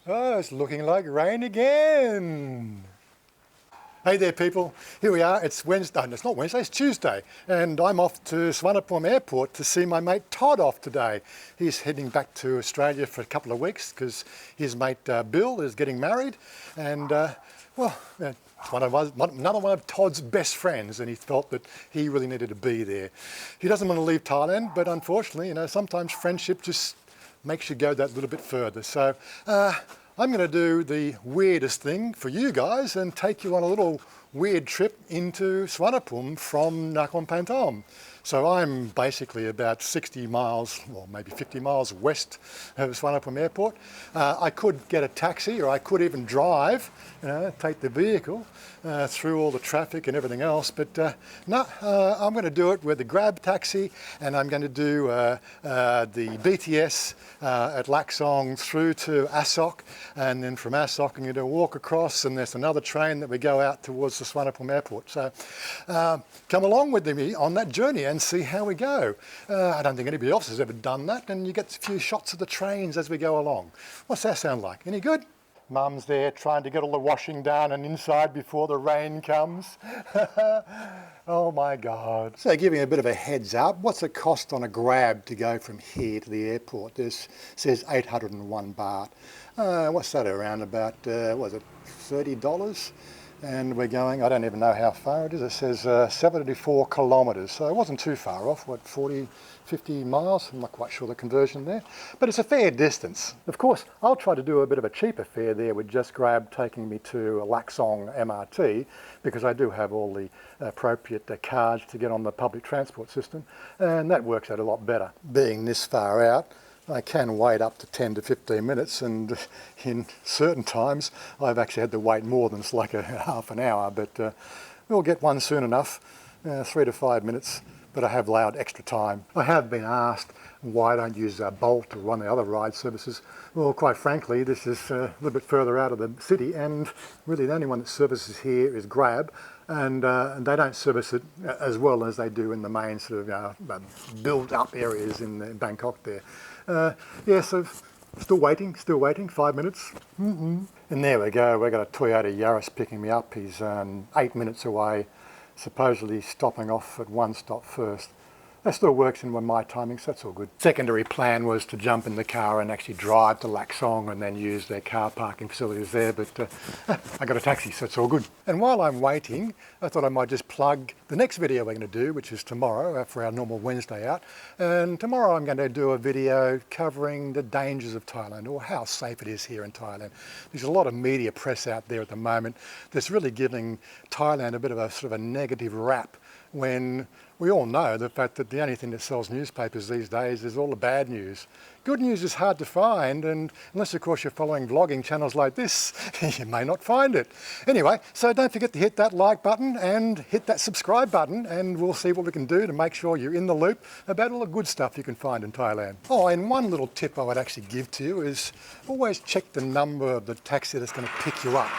Oh, it's looking like rain again. Hey there, people. Here we are. It's Wednesday. No, it's not Wednesday, it's Tuesday. And I'm off to Suvarnabhumi Airport to see my mate Todd off today. He's heading back to Australia for a couple of weeks because his mate Bill is getting married. And, it's another one of Todd's best friends, and he felt that he really needed to be there. He doesn't want to leave Thailand, but unfortunately, sometimes friendship just makes you go that little bit further. So I'm going to do the weirdest thing for you guys and take you on a little weird trip into Suvarnabhumi from Nakhon Pathom. So I'm basically about 60 miles, or maybe 50 miles west of Suvarnabhumi Airport. I could get a taxi, or I could even drive, take the vehicle through all the traffic and everything else. But no, I'm going to do it with the Grab taxi, and I'm going to do the BTS at Lak Song through to Asok, and then from Asok I'm going to walk across, and there's another train that we go out towards the Suvarnabhumi Airport. So come along with me on that journey and see how we go. I don't think anybody else has ever done that, and you get a few shots of the trains as we go along. What's that sound like? Any good? Mum's there trying to get all the washing done and inside before the rain comes. Oh my God. So giving a bit of a heads up, what's it cost on a Grab to go from here to the airport? This says 801 baht. What's that around about, was it $30? And we're going, I don't even know how far it is. It says 74 kilometres. So it wasn't too far off, 40, 50 miles? I'm not quite sure the conversion there. But it's a fair distance. Of course, I'll try to do a bit of a cheaper fare there with just Grab taking me to Lak Song MRT, because I do have all the appropriate cards to get on the public transport system. And that works out a lot better. Being this far out, I can wait up to 10 to 15 minutes, and in certain times I've actually had to wait more than it's like a half an hour, but we'll get one soon enough, 3 to 5 minutes, but I have allowed extra time. I have been asked why I don't use Bolt or one of the other ride services. Well, quite frankly, this is a little bit further out of the city, and really the only one that services here is Grab, and they don't service it as well as they do in the main sort of built-up areas in Bangkok there. So still waiting, 5 minutes. And there we go, we've got a Toyota Yaris picking me up. He's 8 minutes away, supposedly stopping off at one stop first. That still works in my timing, so that's all good. Secondary plan was to jump in the car and actually drive to Lak Song and then use their car parking facilities there, but I got a taxi, so it's all good. And while I'm waiting, I thought I might just plug the next video we're going to do, which is tomorrow for our normal Wednesday out. And tomorrow I'm going to do a video covering the dangers of Thailand, or how safe it is here in Thailand. There's a lot of media press out there at the moment that's really giving Thailand a bit of a sort of a negative rap, when we all know the fact that the only thing that sells newspapers these days is all the bad news. Good news is hard to find, and unless of course you're following vlogging channels like this, you may not find it. Anyway, so don't forget to hit that like button and hit that subscribe button, and we'll see what we can do to make sure you're in the loop about all the good stuff you can find in Thailand. Oh, and one little tip I would actually give to you is always check the number of the taxi that's going to pick you up.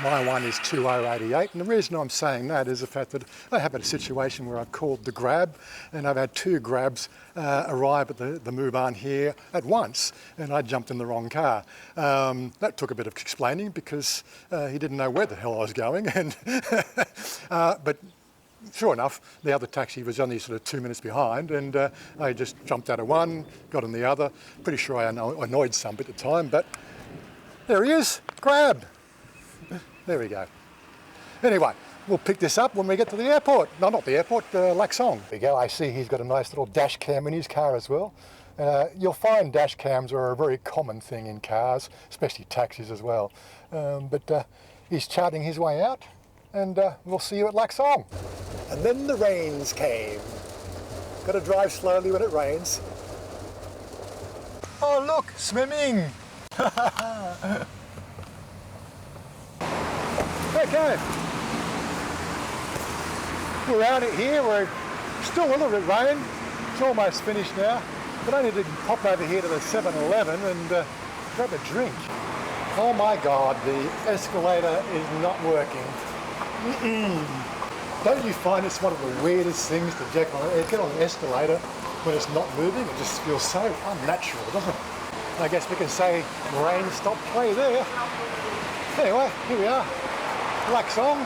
My one is 2088, and the reason I'm saying that is the fact that I have had a situation where I've called the Grab, and I've had 2 Grabs arrive at the Move-On here at once, and I jumped in the wrong car. That took a bit of explaining, because he didn't know where the hell I was going, and but sure enough, the other taxi was only sort of 2 minutes behind, and I just jumped out of one, got in the other. Pretty sure I annoyed some at the time, but there he is, Grab. There we go. Anyway, we'll pick this up when we get to the airport. No, not the airport, Lak Song. There we go. I see he's got a nice little dash cam in his car as well. You'll find dash cams are a very common thing in cars, especially taxis as well. But he's charting his way out, and we'll see you at Lak Song. And then the rains came. Got to drive slowly when it rains. Oh look, swimming! Okay, we're out here, we're still a little bit rain, it's almost finished now, but I need to pop over here to the 7-Eleven and grab a drink. Oh my God, the escalator is not working. Don't you find it's one of the weirdest things to get on an escalator when it's not moving? It just feels so unnatural, doesn't it? I guess we can say rain stop play there. Anyway, here we are. Relax on.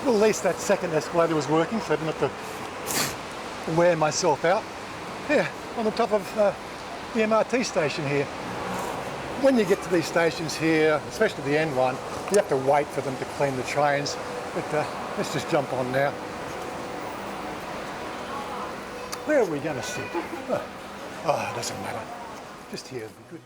Well, at least that second escalator was working, so I didn't have to wear myself out. Yeah, on the top of the MRT station here. When you get to these stations here, especially the end one, you have to wait for them to clean the trains. But let's just jump on now. Where are we going to sit? Oh, it doesn't matter. Just here would be good.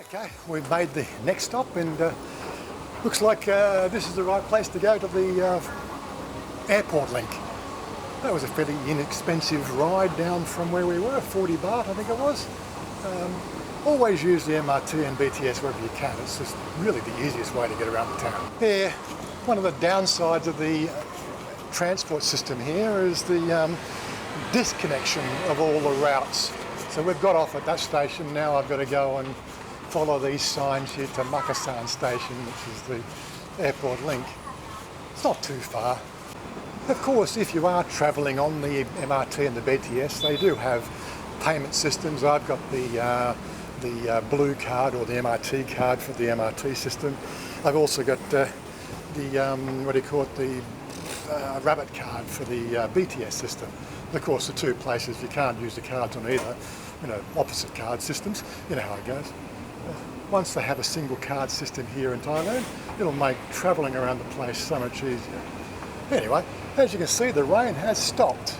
Okay, we've made the next stop and looks like this is the right place to go to the airport link. That was a fairly inexpensive ride down from where we were, 40 baht I think it was. Always use the MRT and BTS wherever you can. It's just really the easiest way to get around the town. Yeah, one of the downsides of the transport system here is the disconnection of all the routes. So we've got off at that station, now I've got to go and follow these signs here to Makassar station, which is the airport link. It's not too far. Of course, if you are travelling on the MRT and the BTS, they do have payment systems. I've got the blue card or the MRT card for the MRT system. I've also got the rabbit card for the BTS system. And of course, the two places you can't use the cards on either, opposite card systems. You know how it goes. Once they have a single card system here in Thailand, it'll make travelling around the place so much easier. Anyway, as you can see, the rain has stopped.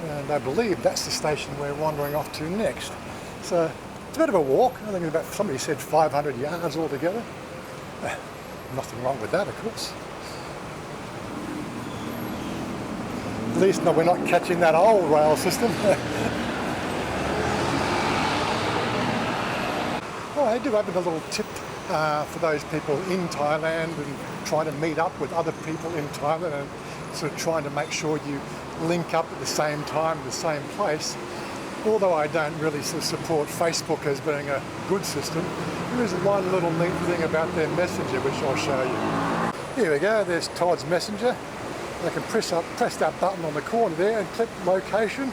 And I believe that's the station we're wandering off to next. So it's a bit of a walk. I think about, somebody said 500 yards altogether. Nothing wrong with that, of course. At least we're not catching that old rail system. Well, I do have a little tip for those people in Thailand and trying to meet up with other people in Thailand and sort of trying to make sure you link up at the same time, the same place. Although I don't really support Facebook as being a good system, there is one little neat thing about their messenger which I'll show you. Here we go, there's Todd's messenger. I can press that button on the corner there and click location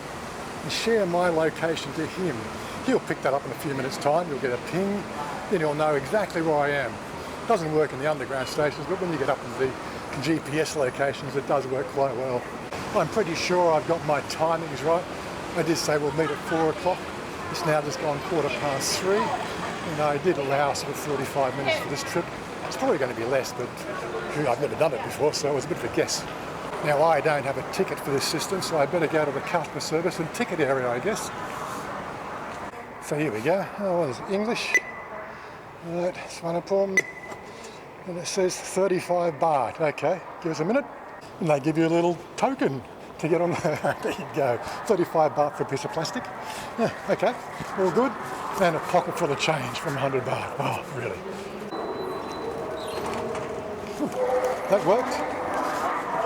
and share my location to him. He'll pick that up in a few minutes' time, you'll get a ping, then he'll know exactly where I am. It doesn't work in the underground stations, but when you get up into the GPS locations, it does work quite well. I'm pretty sure I've got my timings right. I did say we'll meet at 4 o'clock. It's now just gone 3:15, and I did allow sort of 45 minutes for this trip. It's probably going to be less, but I've never done it before, so it was a bit of a guess. Now, I don't have a ticket for this system, so I better go to the customer service and ticket area, I guess. So here we go. Oh, what is it? English. Right, Suvarnabhumi. And it says 35 baht. Okay, give us a minute. And they give you a little token to get on the... There you go. 35 baht for a piece of plastic. Yeah, okay, all good. And a pocket full of change from 100 baht. Oh, really? That worked.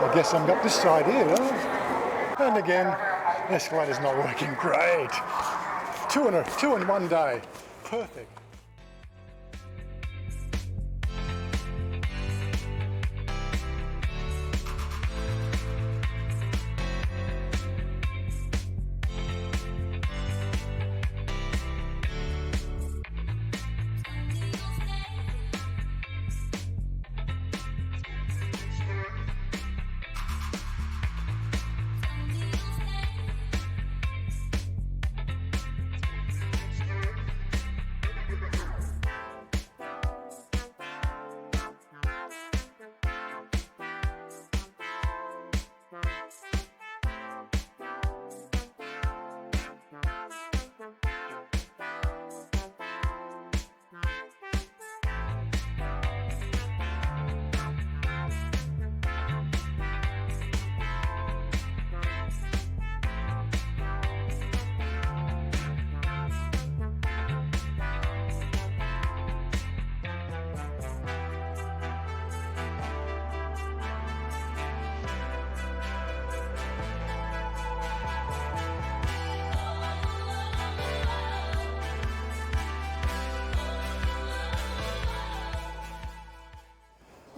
I guess I've got this side here, huh? And again, the escalator's not working. Great. Two in one day. Perfect.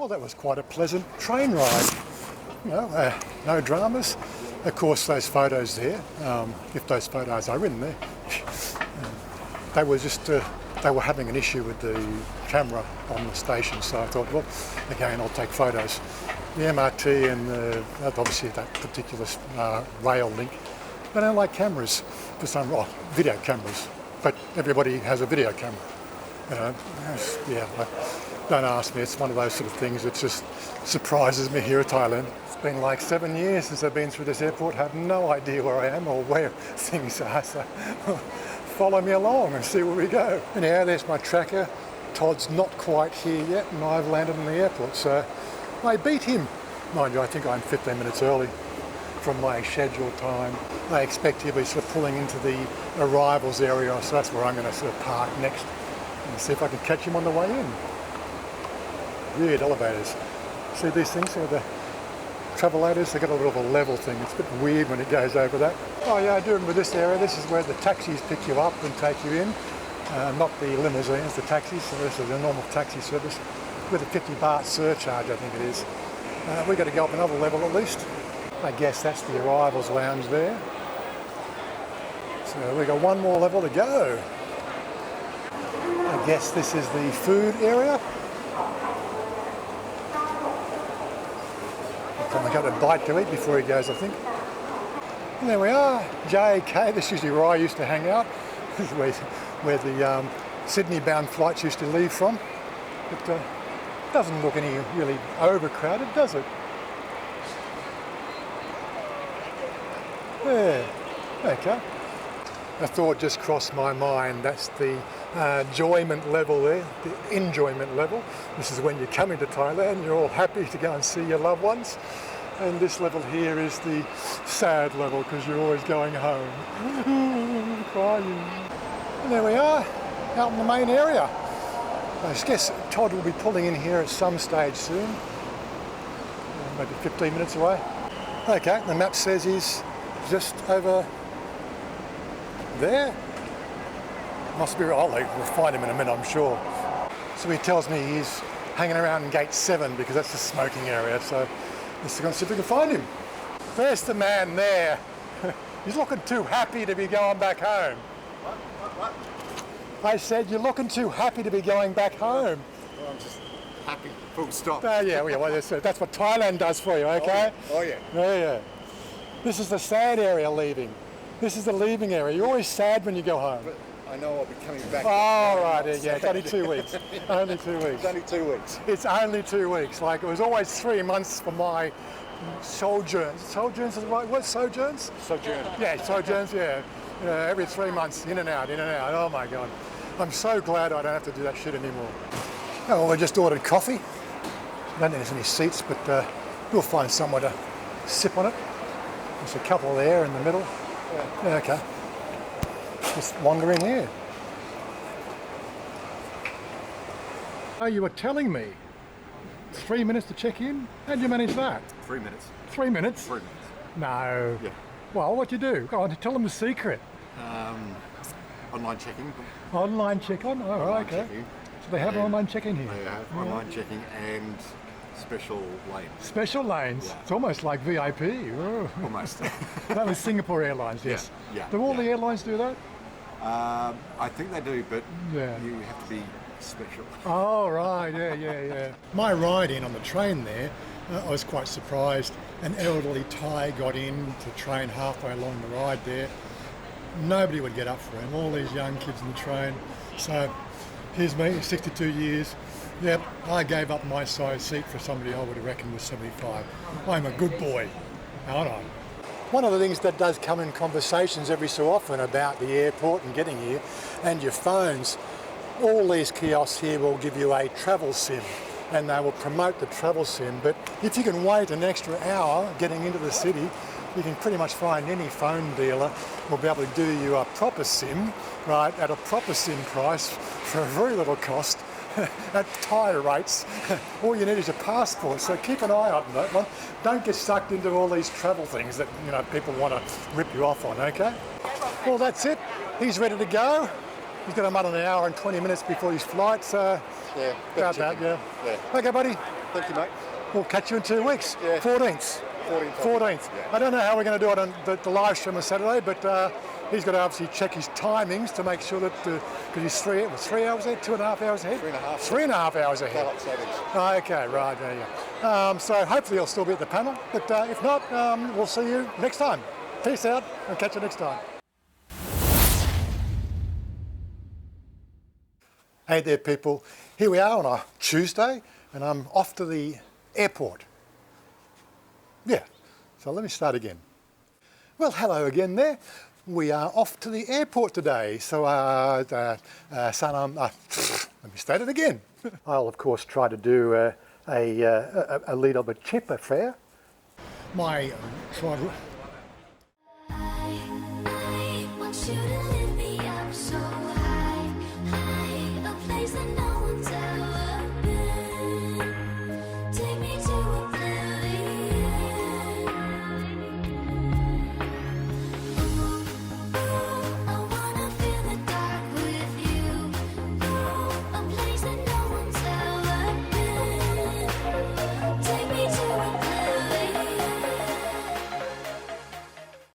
Well, that was quite a pleasant train ride. You know, no dramas. Of course, those photos there, if those photos are in there, they were just, they were having an issue with the camera on the station. So I thought, well, again, I'll take photos. The MRT and obviously that particular rail link, they don't like cameras for some, video cameras, but everybody has a video camera. You know, yeah, don't ask me, it's one of those sort of things that just surprises me here in Thailand. It's been like 7 years since I've been through this airport, have no idea where I am or where things are, so follow me along and see where we go. Anyhow, there's my tracker. Todd's not quite here yet and I've landed in the airport, so I beat him. Mind you, I think I'm 15 minutes early from my scheduled time. I expect he'll be sort of pulling into the arrivals area, so that's where I'm going to sort of park next and see if I can catch him on the way in. Weird elevators. See these things here, the travelators, they've got a little bit of a level thing. It's a bit weird when it goes over that. Oh yeah, I do remember this area. This is where the taxis pick you up and take you in. Not the limousines, the taxis. So this is a normal taxi service with a 50 baht surcharge, I think it is. We've got to go up another level at least. I guess that's the arrivals lounge there. So we've got one more level to go. I guess this is the food area. I'll probably got a bite to eat before he goes, I think. And there we are, JK. This is usually where I used to hang out. This is where the Sydney-bound flights used to leave from. But doesn't look any really overcrowded, does it? Yeah, okay. A thought just crossed my mind. That's the enjoyment level there, the enjoyment level. This is when you come into Thailand, you're all happy to go and see your loved ones. And this level here is the sad level because you're always going home, crying. And there we are, out in the main area. I guess Todd will be pulling in here at some stage soon, maybe 15 minutes away. Okay, the map says he's just over there. Must be, we'll find him in a minute, I'm sure. So he tells me he's hanging around in gate 7 because that's the smoking area, so let's go and see if we can find him. There's the man there. He's looking too happy to be going back home. What? I said, you're looking too happy to be going back home. Well, I'm just happy, full stop. Yeah, well, that's what Thailand does for you, okay? Oh yeah. Yeah. This is the sad area leaving. This is the leaving area. You're always sad when you go home. But I know I'll be coming back. Oh, right, yeah, it's only 2 weeks. Only 2 weeks. It's only 2 weeks. It's only 2 weeks. Like, it was always 3 months for my sojourns. Sojourns is the right word? Sojourns? Sojourn. Yeah, sojourns, yeah. Every 3 months, in and out. Oh my God. I'm so glad I don't have to do that shit anymore. Oh, well, we just ordered coffee. I don't think there's any seats, but we'll find somewhere to sip on it. There's a couple there in the middle. Yeah, okay. Just wandering here. Oh, you were telling me 3 minutes to check in? How'd you manage that? 3 minutes. 3 minutes? 3 minutes. No. Yeah. Well, what'd you do? Go on, tell them the secret. Online checking. Online check-on? Oh, right, okay. Checking. So they have online check-in here? They have online checking and special lanes. Special lanes? Yeah. It's almost like VIP. Oh. Almost. That was Singapore Airlines, yes. Yeah. Do all the airlines do that? I think they do, but Yeah. you have to be special. Oh, right, yeah. My ride in on the train there, I was quite surprised. An elderly Thai got in to train halfway along the ride there. Nobody would get up for him, all these young kids in the train. So here's me, 62 years. Yep, I gave up my side seat for somebody I would have reckoned was 75. I'm a good boy. Hold on. One of the things that does come in conversations every so often about the airport and getting here and your phones, all these kiosks here will give you a travel sim and they will promote the travel sim, but if you can wait an extra hour getting into the city, you can pretty much find any phone dealer will be able to do you a proper sim, right, at a proper sim price for a very little cost at Thai rates. All you need is your passport, so keep an eye out on that one. Don't get sucked into all these travel things that people want to rip you off on, okay? Well, that's it. He's ready to go. He's got about an hour and 20 minutes before his flight, so Yeah. about that, yeah. Okay, buddy. Thank you, mate. We'll catch you in 2 weeks. Yeah. 14th. 14th. Yeah. I don't know how we're going to do it on the live stream on Saturday, but he's got to obviously check his timings to make sure that, because he's 3 hours ahead, 2.5 hours ahead? 3.5. 3.5 hours ahead. Daylight savings. Okay, right, there you go. So hopefully he'll still be at the panel, but if not, we'll see you next time. Peace out, and catch you next time. Hey there, people. Here we are on a Tuesday, and I'm off to the airport. Yeah, so let me start again. Well, hello again there. We are off to the airport today, so son, let me start it again. I'll of course try to do a little bit cheaper fare. My I want you to lift me up so high, a place that no